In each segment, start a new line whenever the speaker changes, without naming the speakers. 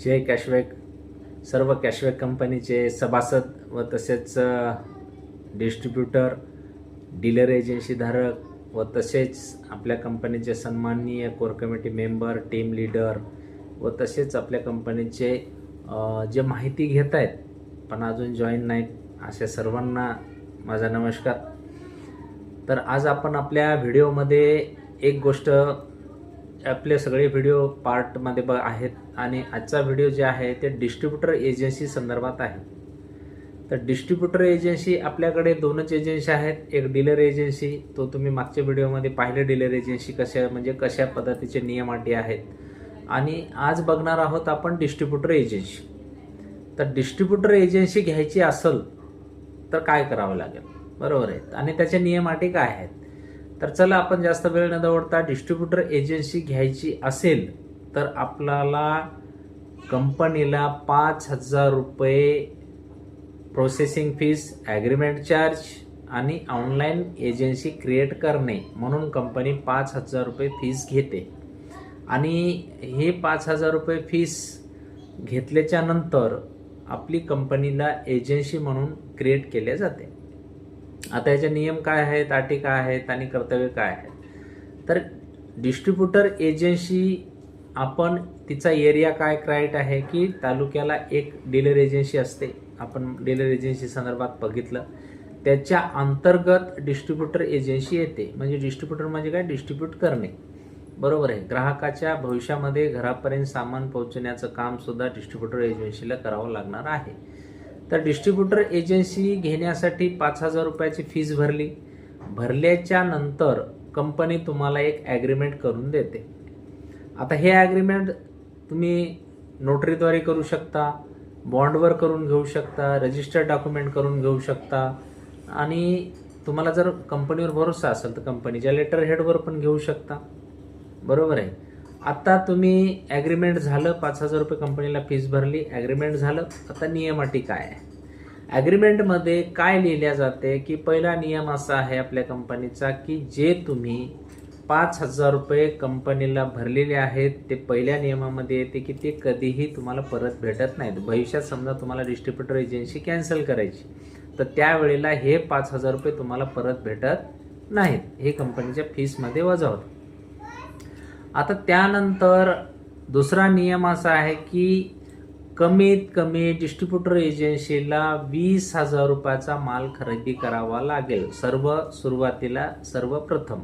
जे कॅशबॅक सर्व कॅशबॅक कंपनीचे सभासद व तसेच डिस्ट्रीब्युटर, डीलर एजन्सी धारक व तसेच आपल्या कंपनीचे सन्माननीय core committee member, team leader व तसेच आपल्या कंपनीचे जे माहिती घेत आहेत पण अजून जॉईन नाहीत अशा सर्वांना माझा नमस्कार. तर आज आपण आपल्या व्हिडिओमध्ये एक गोष्ट, आपले सगळे व्हिडिओ पार्टमध्ये आहेत आणि आजचा व्हिडिओ जे आहे ते डिस्ट्रीब्युटर एजन्सी संदर्भात आहे. तर डिस्ट्रीब्युटर एजन्सी आपल्याकडे दोनच एजन्सी आहेत. एक डीलर एजन्सी, तो तुम्ही मागच्या व्हिडिओमध्ये पाहिले, डीलर एजन्सी कशा पद्धतीचे नियम अटी आहेत. आणि आज बघणार आहोत आपण डिस्ट्रीब्युटर एजन्सी. तर डिस्ट्रीब्युटर एजन्सी घ्यायची असेल तर काय करावं लागेल, बरोबर आहे, आणि त्याचे नियम अटी काय आहेत. तर चला आपण जास्त वेळ न दवडता, डिस्ट्रीब्युटर एजन्सी घ्यायची असेल तर आपल्याला कंपनीला 5,000 रुपये प्रोसेसिंग फीस, ॲग्रीमेंट चार्ज आणि ऑनलाईन एजन्सी क्रिएट करणे म्हणून कंपनी 5,000 रुपये फीस घेते. आणि हे 5,000 रुपये फीस घेतल्याच्या नंतर आपली कंपनीला एजन्सी म्हणून क्रिएट केले जाते. आता याचे नियम काय आहेत, अटी काय आहेत आणि कर्तव्य काय आहेत. तर डिस्ट्रीब्युटर एजन्सी, आपण तिचा एरिया काय क्राईट आहे की तालुक्याला एक डीलर एजन्सी असते. आपण डीलर एजन्सी संदर्भात बघितलं, त्याच्या अंतर्गत डिस्ट्रीब्युटर एजन्सी येते. म्हणजे डिस्ट्रीब्युटर म्हणजे काय, डिस्ट्रीब्यूट करणे, बरोबर आहे. ग्राहकाच्या भविष्यामध्ये घरापर्यंत सामान पोहोचण्याचं काम सुद्धा डिस्ट्रीब्युटर एजन्सीला करावं लागणार आहे. तर डिस्ट्रीब्युटर एजन्सी घेण्यासाठी 5,000 रुपयाची फीस भरल्याच्या नंतर कंपनी तुम्हाला एक ॲग्रीमेंट करून देते. आता हे ॲग्रीमेंट तुम्ही नोटरीद्वारे करू शकता, बॉन्डवर करून घेऊ शकता, रजिस्टर्ड डॉक्युमेंट करून घेऊ शकता, आणि तुम्हाला जर कंपनीवर भरोसा असेल तर कंपनीच्या लेटर हेडवर पण घेऊ शकता, बरोबर आहे. आता तुम्ही ॲग्रीमेंट झालं, 5,000 रुपये कंपनीला फीस भरली, ॲग्रीमेंट झालं. आता नियम अटी काय आहे, ॲग्रीमेंटमध्ये काय लिहिल्या जाते की पहिला नियम असा आहे आपल्या कंपनीचा की जे तुम्ही 5,000 रुपये कंपनीला भरलेले आहेत ते पहिल्या नियमामध्ये येते की ते कधीही तुम्हाला परत भेटत नाहीत. भविष्यात समजा तुम्हाला डिस्ट्रीब्युटर एजन्सी कॅन्सल करायची तर त्यावेळेला हे 5,000 रुपये तुम्हाला परत भेटत नाहीत, हे कंपनीच्या फीसमध्ये वजा होतं. आता त्यानंतर दुसरा नियम असा आहे की कमीत कमी डिस्ट्रीब्युटर एजन्सीला 20,000 रुपयाचा माल खरेदी करावा लागेल. सर्वप्रथम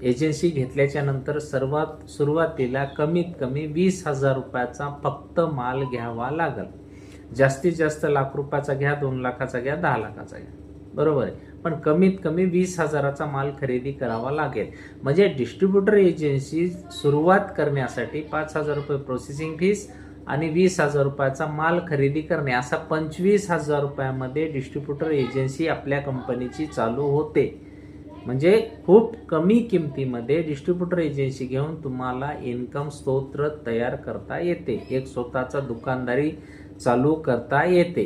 एजन्सी घेतल्याच्या नंतर सर्वात सुरुवातीला कमीत कमी 20,000 रुपयाचा फक्त माल घ्यावा लागेल. जास्तीत जास्त लाख रुपयाचा घ्या, 2 लाखाचा घ्या, 10 लाखाचा घ्या, बरोबर आहे, पण कमीत कमी 20,000चा माल खरेदी करावा लागेल. म्हणजे डिस्ट्रीब्युटर एजन्सी सुरुवात करण्यासाठी 5,000 रुपये प्रोसेसिंग फीस आणि 20,000 रुपयाचा माल खरेदी करणे, असा 25,000 रुपयामध्ये डिस्ट्रीब्युटर एजन्सी आपल्या कंपनीची चालू होते. म्हणजे खूप कमी किमतीमध्ये डिस्ट्रीब्युटर एजन्सी घेऊन तुम्हाला इन्कम स्रोत तयार करता येते, एक स्वतःचा दुकानदारी चालू करता येते,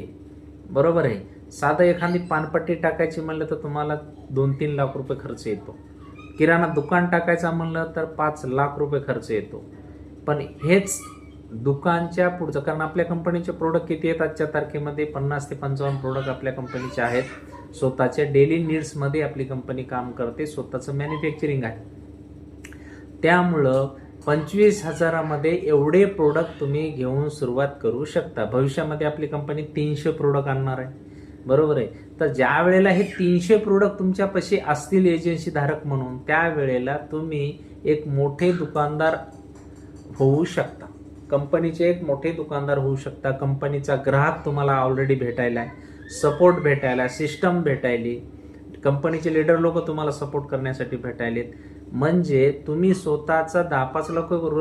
बरोबर आहे. साधं एखादी पानपट्टी टाकायची म्हणलं तर तुम्हाला 2-3 लाख रुपये खर्च येतो. किराणा दुकान टाकायचा म्हणलं तर 5 लाख रुपये खर्च येतो. पण हेच दुकानच्या पुढचं, कारण आपल्या कंपनीचे प्रोडक्ट किती आहेत आजच्या तारखेमध्ये, 50 ते 55 प्रोडक्ट आपल्या कंपनीचे आहेत. स्वतःच्या डेली नीड्समध्ये आपली कंपनी काम करते, स्वतःचं मॅन्युफॅक्चरिंग आहे. त्यामुळं 25,000मध्ये एवढे प्रोडक्ट तुम्ही घेऊन सुरुवात करू शकता. भविष्यामध्ये आपली कंपनी 300 प्रोडक्ट आणणार आहे, बरोबर आहे. तर ज्या वेळेला हे 300 प्रोडक्ट तुमच्यापाशी असतील एजन्सी धारक म्हणून, त्यावेळेला तुम्ही एक मोठे दुकानदार होऊ शकता, कंपनीचे एक मोठे दुकानदार होऊ शकता. कंपनीचा ग्राहक तुम्हाला ऑलरेडी भेटायला आहे, सपोर्ट भेटायला, सिस्टम भेटायली, कंपनीचे लीडर लोक तुम्हाला सपोर्ट करण्यासाठी भेटायलेत. म्हणजे तुम्ही स्वतःचा 10-5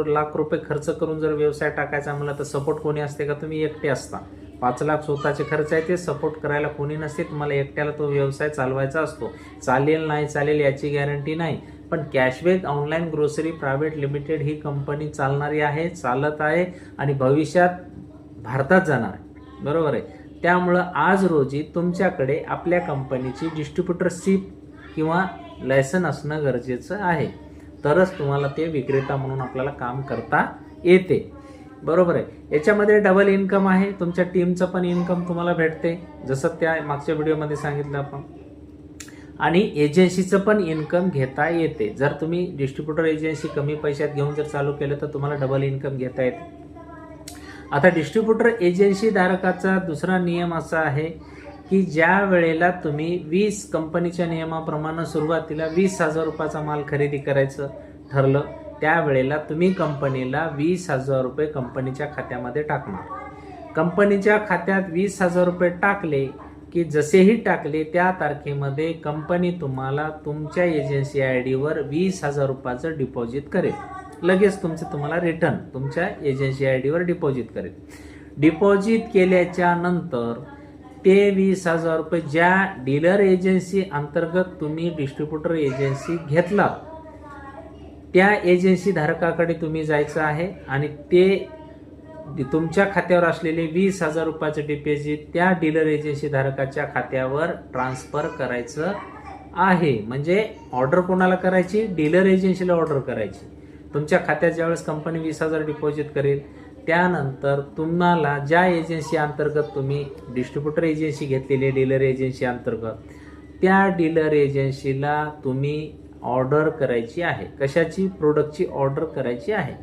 लाख रुपये खर्च करून जर व्यवसाय टाकायचा म्हणला तर सपोर्ट कोणी असते का, तुम्ही एकटे असता. 5 लाख स्वतःचे खर्च आहे, ते सपोर्ट करायला कोणी नसते, तुम्हाला एकट्याला तो व्यवसाय चालवायचा असतो. चालेल नाही चालेल याची गॅरंटी नाही, पण cashback online grocery private limited ही कंपनी चालणारी आहे, चालत आहे आणि भविष्यात भारतात जाणार आहे, बरोबर आहे. त्यामुळं आज रोजी तुमच्याकडे आपल्या कंपनीची डिस्ट्रीब्युटरशिप किंवा लायसन असणं गरजेचं आहे, तरच तुम्हाला ते विक्रेता म्हणून आपल्याला काम करता येते. बरोबर आहे. याच्यामध्ये डबल इन्कम आहे, तुमच्या टीमचं पण इन्कम तुम्हाला भेटते, जसं त्या मागच्या व्हिडिओमध्ये सांगितलं आपण. आणि एजन्सीचं पण इन्कम घेता येते. जर तुम्ही डिस्ट्रीब्युटर एजन्सी कमी पैशात घेऊन जर चालू केलं तर तुम्हाला डबल इन्कम घेता येते. आता डिस्ट्रीब्युटर एजन्सी धारकाचा दुसरा नियम असा आहे की ज्या वेळेला तुम्ही 20 कंपनीच्या नियमाप्रमाणे सुरुवातीला 20,000 रुपयाचा माल खरेदी करायचं ठरलं, त्यावेळेला तुम्ही कंपनीला 20,000 रुपये कंपनीच्या खात्यामध्ये टाकणार. कंपनीच्या खात्यात 20,000 रुपये टाकले की जसेही टाकले त्या तारखेमध्ये कंपनी तुम्हाला तुमच्या एजन्सी ID वर 20,000 रुपयाचं डिपॉझिट करेल. लगेच तुम्हाला रिटर्न तुमच्या एजन्सी ID वर डिपॉझिट करेल. डिपॉझिट केल्याच्या नंतर ते 20,000 रुपये ज्या डीलर एजन्सी अंतर्गत तुम्ही डिस्ट्रीब्युटर एजन्सी घेतला त्या एजन्सी धारकाकडे तुम्ही जायचं आहे आणि ते तुमच्या खात्यावर असलेले 20,000 रुपयाचं डिपॉझिट त्या डीलर एजन्सी धारकाच्या खात्यावर ट्रान्सफर करायचं आहे. म्हणजे ऑर्डर कोणाला करायची? डीलर एजन्सीला ऑर्डर करायची. तुमच्या खात्यात ज्यावेळेस कंपनी 20,000 डिपॉझिट करेल त्यानंतर तुम्हाला ज्या एजन्सी अंतर्गत तुम्ही डिस्ट्रीब्युटर एजन्सी घेतलेली डीलर एजन्सी अंतर्गत त्या डीलर एजन्सीला तुम्ही ऑर्डर करायची आहे. कशाची? प्रोडक्टची ऑर्डर करायची आहे.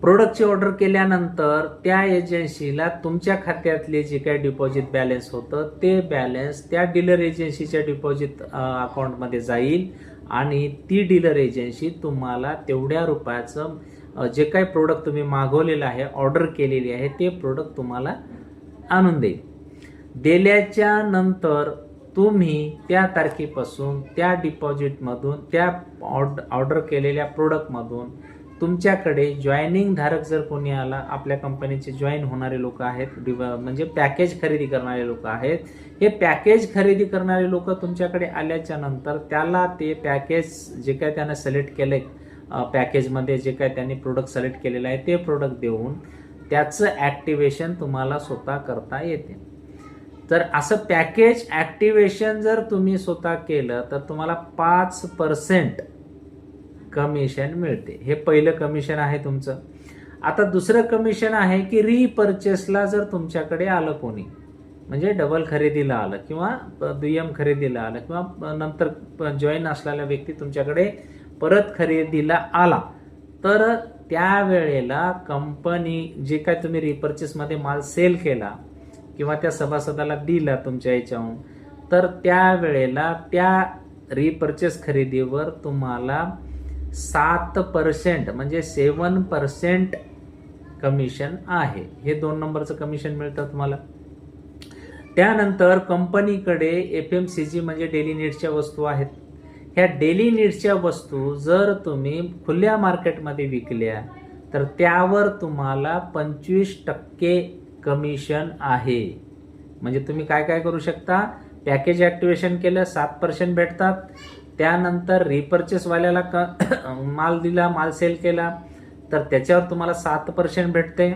प्रोडक्टची ऑर्डर केल्यानंतर त्या एजन्सीला तुमच्या खात्यातले जे काही डिपॉझिट बॅलन्स होतं ते बॅलन्स त्या डीलर एजन्सीच्या डिपॉझिट अकाउंटमध्ये जाईल आणि ती डीलर एजन्सी तुम्हाला तेवढ्या रुपयाचं जे काही प्रोडक्ट तुम्ही मागवलेलं आहे, ऑर्डर केलेली आहे, ते प्रोडक्ट तुम्हाला आणून देईल. दिल्याच्या नंतर तुम्ही त्या तारखेपासून त्या डिपॉझिटमधून त्या ऑर्डर केलेल्या प्रोडक्टमधून तुमच्याकडे जॉईनिंग धारक जर कोणी आला, आपल्या कंपनीचे जॉईन होणारे लोक आहेत, म्हणजे पॅकेज खरेदी करणारे लोक आहेत, हे पॅकेज खरेदी करणारे लोक तुमच्याकडे आल्याच्या नंतर त्याला ते पॅकेज जे काय त्यानं सिलेक्ट केलंय, पॅकेजमध्ये जे काय त्यांनी प्रोडक्ट सिलेक्ट केलेलं आहे ते प्रोडक्ट देऊन त्याचं ॲक्टिवेशन तुम्हाला स्वतः करता येते. तर असं पॅकेज ॲक्टिवेशन जर तुम्ही स्वतः केलं तर तुम्हाला 5% कमिशन मिळते. हे पहिलं कमिशन आहे तुमचं. आता दुसरं कमिशन आहे की रिपर्चेसला जर तुमच्याकडे आलं कोणी, म्हणजे डबल खरेदीला आलं किंवा दुय्यम खरेदीला आलं किंवा नंतर जॉईन असलेला व्यक्ती तुमच्याकडे परत खरेदीला आला, तर त्यावेळेला कंपनी जे काय तुम्ही रिपर्चेसमध्ये माल सेल केला किंवा त्या सभासदाला दिला तुमच्या याच्याहून, तर त्यावेळेला त्या रिपर्चेस खरेदीवर तुम्हाला 7% म्हणजे 7% कमिशन आहे. हे 2 नंबरचं कमिशन मिळतं तुम्हाला. त्यानंतर कंपनीकडे FMCG म्हणजे डेली नीड्सच्या वस्तू आहेत. ह्या डेली नीड्सच्या वस्तू जर तुम्ही खुल्या मार्केटमध्ये विकल्या तर त्यावर तुम्हाला 25% कमिशन आहे. म्हणजे तुम्ही काय काय करू शकता? पॅकेज ॲक्टिवेशन केलं 7% भेटतात. त्यानंतर रिपर्चेसवाल्याला माल दिला, माल सेल केला तर त्याच्यावर तुम्हाला 7% भेटते,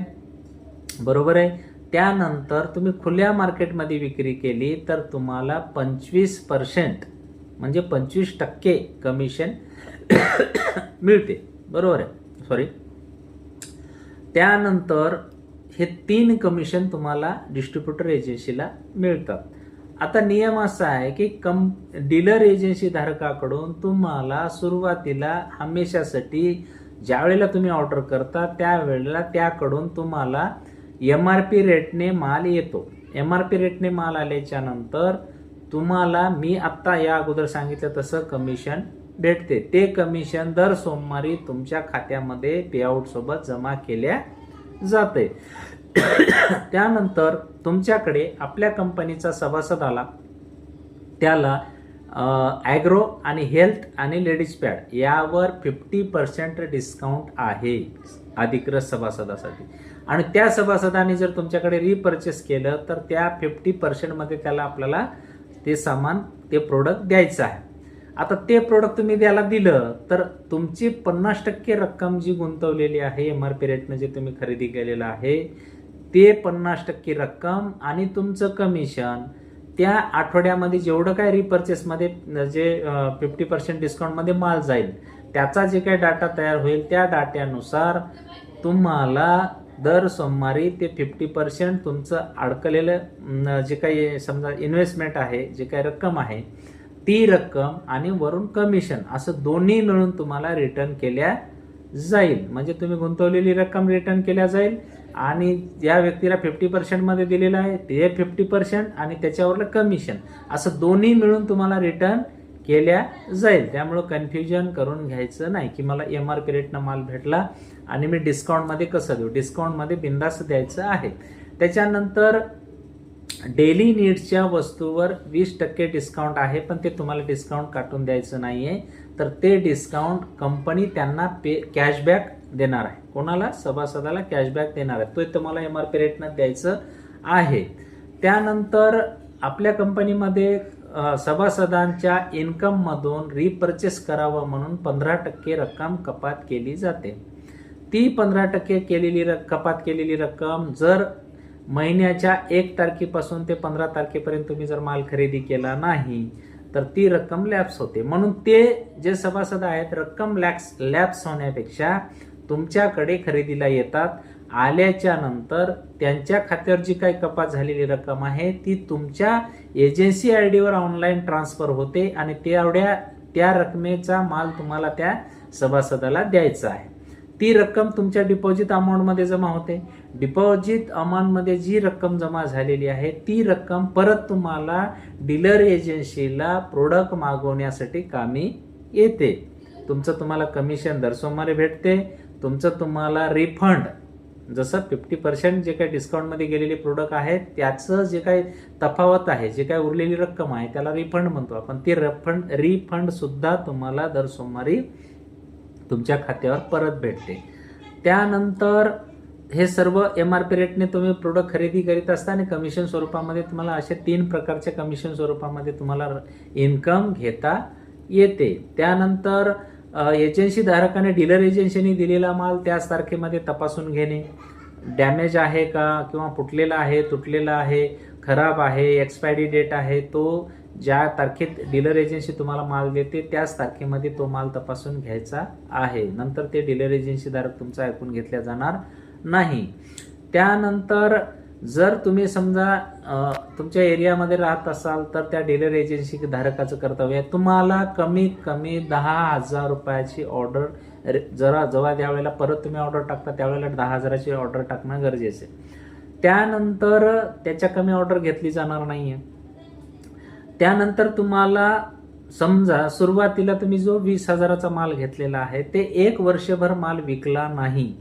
बरोबर आहे. त्यानंतर तुम्ही खुल्या मार्केटमध्ये विक्री केली तर तुम्हाला 25% म्हणजे 25% कमिशन मिळते, बरोबर आहे. सॉरी. त्यानंतर हे 3 कमिशन तुम्हाला डिस्ट्रीब्युटर एजन्सीला मिळतात. आता नियम असा आहे की डीलर एजन्सी धारकाकडून तुम्हाला सुरुवातीला हमेशासाठी ज्या वेळेला तुम्ही ऑर्डर करता त्यावेळेला त्याकडून तुम्हाला MRP रेटने माल येतो. MRP रेटने माल आल्याच्या नंतर तुम्हाला मी आत्ता या अगोदर सांगितलं तसं कमिशन भेटते. ते कमिशन दर सोमवारी तुमच्या खात्यामध्ये पेआउट सोबत जमा केल्या जाते. त्यानंतर तुमच्याकडे आपल्या कंपनीचा सभासद आला, त्याला ॲग्रो आणि हेल्थ आणि लेडीज पॅड यावर 50% डिस्काउंट आहे अधिकृत सभासदासाठी. आणि त्या सभासदाने जर तुमच्याकडे रिपर्चेस केलं तर त्या 50% मध्ये त्याला आपल्याला ते सामान, ते प्रोडक्ट द्यायचं आहे. आता ते प्रोडक्ट तुम्ही त्याला दिलं तर तुमची 50% रक्कम जी गुंतवलेली आहे MRP रेटनं जे तुम्ही खरेदी केलेलं आहे ते 50% रक्कम आणि तुमचं कमिशन त्या आठवड्यामध्ये जेवढं काय रिपर्चेसमध्ये जे 50% डिस्काउंटमध्ये माल जाईल त्याचा जे काही डाटा तयार होईल त्या डाट्यानुसार तुम्हाला दर सोमवारी ते 50% तुमचं अडकलेलं जे काही समजा इन्व्हेस्टमेंट आहे, जे काही रक्कम आहे ती रक्कम आणि वरून कमिशन असं दोन्ही मिळून तुम्हाला रिटर्न केल्या जाईल. म्हणजे तुम्ही गुंतवलेली रक्कम रिटर्न केल्या जाईल आणि ज्या व्यक्तीला 50% मध्ये दिलेलं आहे ते 50% आणि त्याच्यावरलं कमिशन असं दोन्ही मिळून तुम्हाला रिटर्न केल्या जाईल. त्यामुळं कन्फ्युजन करून घ्यायचं नाही की मला MRP रेटनं माल भेटला आणि मी डिस्काउंटमध्ये कसं देऊ. डिस्काउंटमध्ये बिंदास द्यायचं आहे. त्याच्यानंतर डेली नीड्सच्या वस्तूवर 20% डिस्काउंट आहे, पण ते तुम्हाला डिस्काउंट काटून द्यायचं नाहीये. तर ते डिस्काउंट कंपनी त्यांना कॅशबॅक देणार आहे. कोणाला? सभासदाला कॅशबॅक देणार आहे. तो तुम्हाला MRP रेटनं द्यायचं आहे. त्यानंतर आपल्या कंपनीमध्ये सभासदांच्या इन्कम मधून रिपर्चेस करावं म्हणून 15% रक्कम कपात केली जाते. ती 15% कपात केलेली रक्कम जर महिन्याच्या 1 तारखेपासून ते 15 तारखेपर्यंत तुम्ही जर माल खरेदी केला नाही तर ती रक्कम लॅप्स होते. म्हणून ते जे सभासद आहेत रक्कम लॅप्स होण्यापेक्षा तुमच्याकडे खरेदीला येतात. आल्याच्या नंतर त्यांच्या खात्यावर जी काही कपात झालेली रक्कम आहे ती तुमच्या एजन्सी ID वर ऑनलाईन ट्रान्सफर होते आणि त्या रकमेचा माल तुम्हाला त्या सभासदाला द्यायचा आहे. ती रक्कम तुमच्या डिपॉझिट अमाऊंटमध्ये जमा होते. डिपॉझिट अमाऊंटमध्ये जी रक्कम जमा झालेली आहे ती रक्कम परत तुम्हाला डीलर एजन्सीला प्रोडक्ट मागवण्यासाठी कामी येते. तुमचं तुम्हाला कमिशन दर सोमवारी भेटते. तुमचं तुम्हाला रिफंड जसं 50% जे काही डिस्काउंटमध्ये गेलेले प्रोडक्ट आहेत त्याचं जे काही तफावत आहे, जे काही उरलेली रक्कम आहे त्याला रिफंड म्हणतो आपण. ती रिफंड सुद्धा तुम्हाला दर सोमवारी तुमच्या खात्यावर परत भेटते. त्यानंतर हे सर्व MRP रेटने तुम्ही प्रोडक्ट खरेदी करीत असता आणि कमिशन स्वरूपामध्ये तुम्हाला असे 3 प्रकारच्या कमिशन स्वरूपामध्ये तुम्हाला इन्कम घेता येते. त्यानंतर एजन्सी धारकाने डीलर एजन्सीने दिलेला माल त्याच तारखेमध्ये तपासून घेणे. डॅमेज आहे का किंवा फुटलेला आहे, तुटलेला आहे, खराब आहे, एक्सपायरी डेट आहे, तो ज्या तारखेत डीलर एजन्सी तुम्हाला माल देते त्याच तारखेमध्ये तो माल तपासून घ्यायचा आहे. नंतर ते डीलर एजन्सी धारक तुमचा ऐकून घेतल्या जाणार नाही. त्यानंतर जर तुम्ही समजा तुमच्या एरियामध्ये राहत असाल तर त्या डीलर एजन्सी धारकाचं कर्तव्य आहे तुम्हाला कमीत कमी 10,000 रुपयाची ऑर्डर जेव्हा त्यावेळेला परत तुम्ही ऑर्डर टाकता त्यावेळेला 10,000ची ऑर्डर टाकणं गरजेचं आहे. त्यानंतर त्याच्या कमी ऑर्डर घेतली जाणार नाहीये. त्यानंतर तुम्हाला समजा सुरुवातीला तुम्ही जो 20,000चा माल घेतलेला आहे ते 1 वर्षभर माल विकला नाही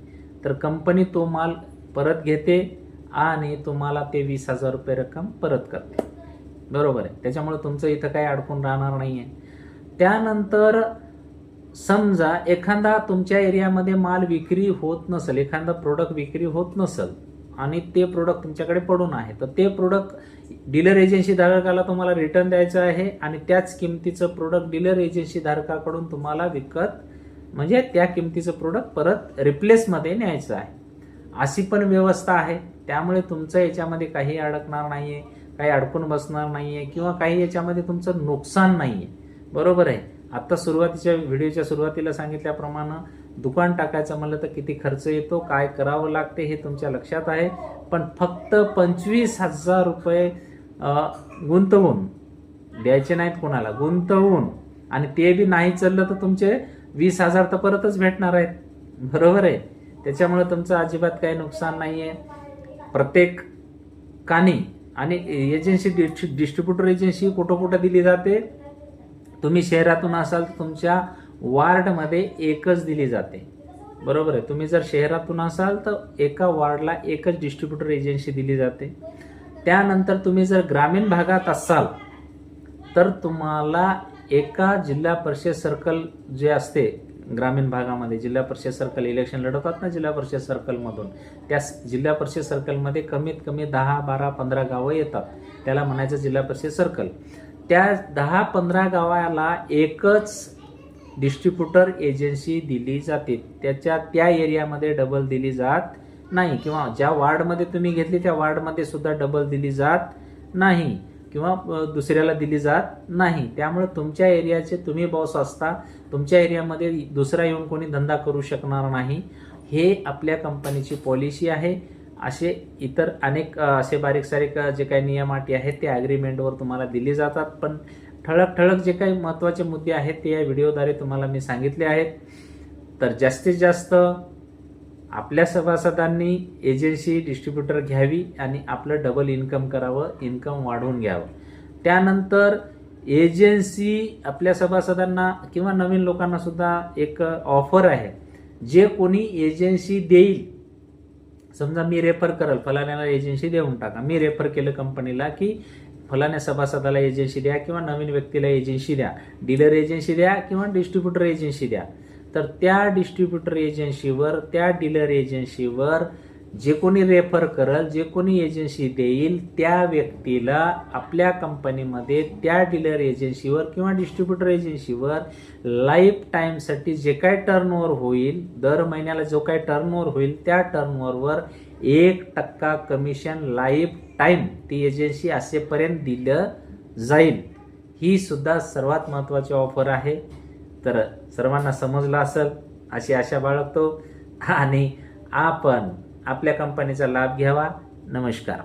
तर कंपनी तो माल परत घेते आणि तुम्हाला ते 20,000 रुपये रक्कम परत करते. बरोबर आहे. त्याच्यामुळे तुमचं इथं काही अडकून राहणार नाहीये. त्यानंतर समजा एखादा तुमच्या एरियामध्ये माल विक्री होत नसेल, एखादा प्रोडक्ट विक्री होत नसेल आणि ते प्रोडक्ट तुमच्याकडे पडून आहे तर ते प्रोडक्ट डीलर एजन्सी धारकाला तुम्हाला रिटर्न द्यायचं आहे आणि त्याच किमतीचं प्रोडक्ट डीलर एजन्सी धारकाकडून तुम्हाला विकत म्हणजे त्या किमतीचं प्रोडक्ट परत रिप्लेसमध्ये न्यायचं आहे. अशी पण व्यवस्था आहे. त्यामुळे तुमचं याच्यामध्ये काही अडकणार नाहीये, काही अडकून बसणार नाहीये किंवा काही याच्यामध्ये तुमचं नुकसान नाहीये. बरोबर आहे. आता सुरुवातीच्या व्हिडिओच्या सुरुवातीला सांगितल्याप्रमाणे दुकान टाकायचं म्हणलं तर किती खर्च येतो, काय करावं लागते हे तुमच्या लक्षात आहे. पण फक्त 25,000 रुपये गुंतवून द्यायचे नाहीत कोणाला, गुंतवून आणि ते बी नाही चाललं तर तुमचे 20,000 तर परतच भेटणार आहेत. बरोबर आहे. त्याच्यामुळे तुमचं अजिबात काही नुकसान नाहीये. प्रत्येकाने आणि एजन्सी डिस्ट्रीब्युटर एजन्सी कुठं कुठं दिली जाते. तुम्ही शहरातून असाल तर तुमच्या वार्डमध्ये एकच दिली जाते. बरोबर आहे. तुम्ही जर शहरातून असाल तर एका वार्डला एकच डिस्ट्रीब्युटर एजन्सी दिली जाते. त्यानंतर तुम्ही जर ग्रामीण भागात असाल तर तुम्हाला एका जिल्हा परिषद सर्कल जे असते ग्रामीण भागामध्ये, जिल्हा परिषद सर्कल इलेक्शन लढवतात ना जिल्हा परिषद सर्कलमधून, त्या जिल्हा परिषद सर्कलमध्ये कमीत कमी 10, 12, 15 गावं येतात. त्याला म्हणायचं जिल्हा परिषद सर्कल. त्या 10-15 गावाला एकच डिस्ट्रीब्युटर एजन्सी दिली जाते. त्या एरियामध्ये डबल दिली जात नाही किंवा ज्या वार्डमध्ये तुम्ही घेतली त्या वार्डमध्ये सुद्धा डबल दिली जात नाही किंवा दुसऱ्याला दिली जात नाही. त्यामुळे तुमच्या एरियाचे तुम्ही बॉस असता. तुमच्या एरियामध्ये दुसरा येऊन कोणी धंदा करू शकणार नाही. हे आपल्या कंपनीची पॉलिसी आहे. असे इतर अनेक असे बारीक सारीक जे काही नियम अटी आहेत ते ॲग्रीमेंटवर तुम्हाला दिले जातात. पण ठळक जे काही महत्त्वाचे मुद्दे आहेत ते या व्हिडिओद्वारे तुम्हाला मी सांगितले आहेत. तर जास्तीत जास्त आपल्या सभासदांनी एजन्सी डिस्ट्रीब्युटर घ्यावी आणि आपलं डबल इन्कम करावं, इन्कम वाढवून घ्यावं. त्यानंतर एजन्सी आपल्या सभासदांना किंवा नवीन लोकांना सुद्धा एक ऑफर आहे. जे कोणी एजन्सी देईल, समजा मी रेफर करेल, फलाण्याला एजन्सी देऊन टाका, मी रेफर केलं कंपनीला की फलाण्या सभासदाला एजन्सी द्या किंवा नवीन व्यक्तीला एजन्सी द्या, डीलर एजन्सी द्या किंवा डिस्ट्रीब्युटर एजन्सी द्या. तर त्या डिस्ट्रीब्युटर एजन्सीवर, त्या डीलर एजन्सीवर जे कोणी रेफर करेल, जे कोणी एजन्सी देईल त्या व्यक्तीला आपल्या कंपनीमध्ये त्या डीलर एजन्सीवर किंवा डिस्ट्रीब्युटर एजन्सीवर लाईफ टाईमसाठी जे काय टर्नओव्हर होईल, दर महिन्याला जो काय टर्नओव्हर होईल त्या टर्नओव्हरवर 1% कमिशन लाईफ टाईम ती एजन्सी असेपर्यंत दिलं जाईल. ही सुद्धा सर्वात महत्त्वाची ऑफर आहे. तर सर्वांना समजलं असेल अशी आशा बाळगतो आणि आपण आपल्या कंपनीचा लाभ घ्यावा. नमस्कार.